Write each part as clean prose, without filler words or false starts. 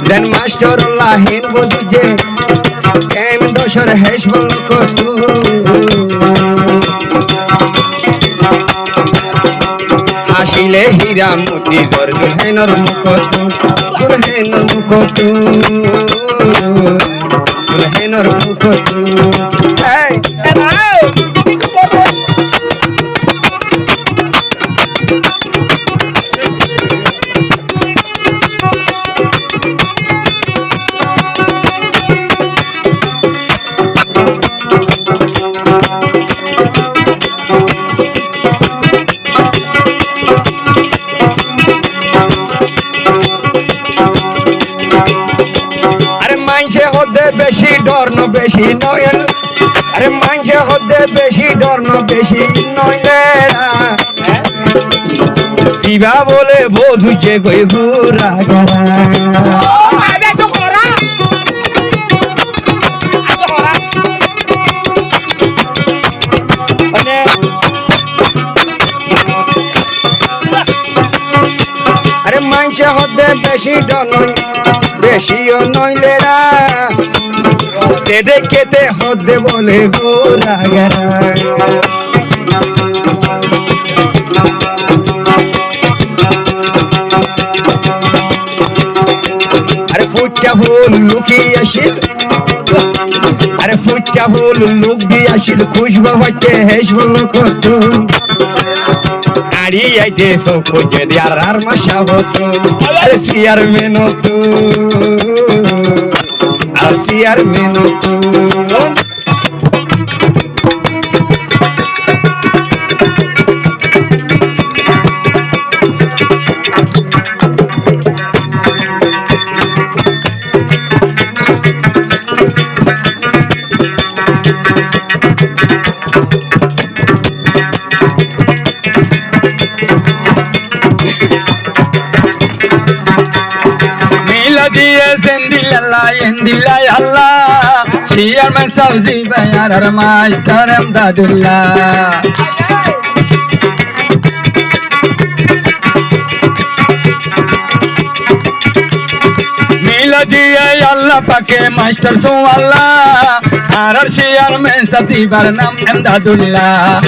যেন মাস্টার লাহিন বুঝে কেন দোষর হেস বল কতু হাসিলে হীরা মতি জর দুলহেনর মুকতু দুলহেনর মুকতু দুলহেনর মুকতু এই বেশি ডর ন বেশি নয় আরে মাঝে হতে বেশি ডর ন বেশি নইলে দিবা বলে বধু যে কই ঘুরা আরে মাঝে হতে বেশি ডর নয় বেশিও নইলে না দেখতে হতে বলে গোরা আরে ফুটটা ফুল লুকিয়ে আসিল আরে ফুটটা ফুল লুক দিয়ে আসিল খুশবু হচ্ছে হেসবু কত আড়ি আইতে সব খুঁজে দেয়ার আর মাসা হতো আরে সিয়ার মেনতো সিয়ার মেনতো Endilay Allah, Shiyar man sabzi bayar armash karam dadullah. Miladi ay Allah pake master so Allah, arar shiyar man sabzi barnam Dadullah,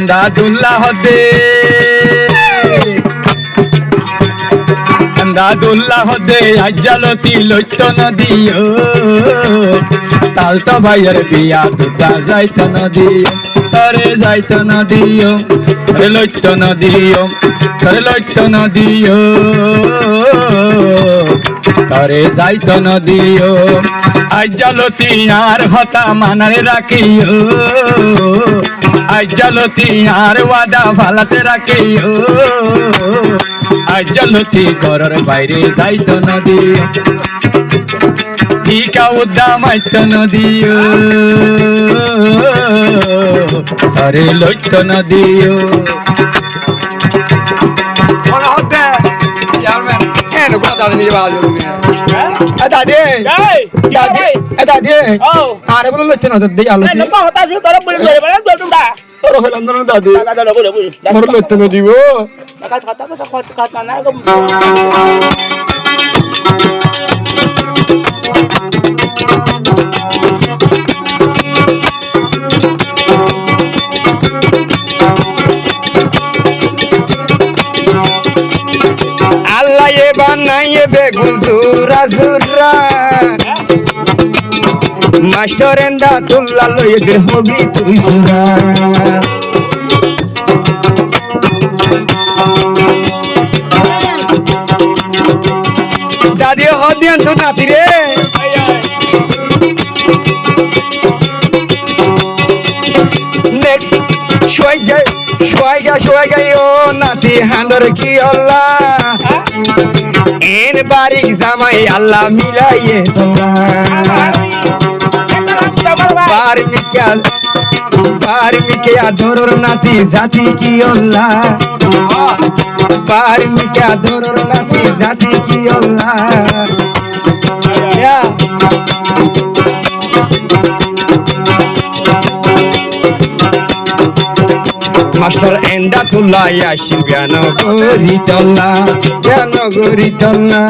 Dadullah hode. দাদুল্লাহ দে আজ্জালতি লইত নদিও তালতো ভাইয়ের বিয়া দুটা যাইত নদিও তরে যাইত নদিও তরে লইত নদিও তরে লইত নদিও তরে যাইত নদিও আজ্জালতি আর হতা মানারে রাখিও আজ্জালতি আর ওয়াদা ফালাতে রাখিও আজ্জালতি ঘরের বাইরে যাইত নদিও টিকা উদ্দাম আইত নদিও আরে লইত নদিও আরে বলো লইত না দিই আলো তোর হইলাম না দাদি মোর লইত না দিব আল্লাহ এ বানাইয়ে বেগুন সুরা সুরা মাস্টার এন্দা তুল্লা লইয়ে দে হবি তুই সুরা দাদি হদিয়ান তো নাতি রে শোয় গাই ও নাতি হান্দর কি আল্লাহ এন বারিক জামাই আল্লাহ মিলাইয়ে বার্মিকে আদরর নাতি জাতি কি আল্লাহ বার্মিকে আদরর নাতি জাতি কি আল্লাহ মাস্টার এমদাদুল্লাহ আসিন বিয়ানগরি টল্লা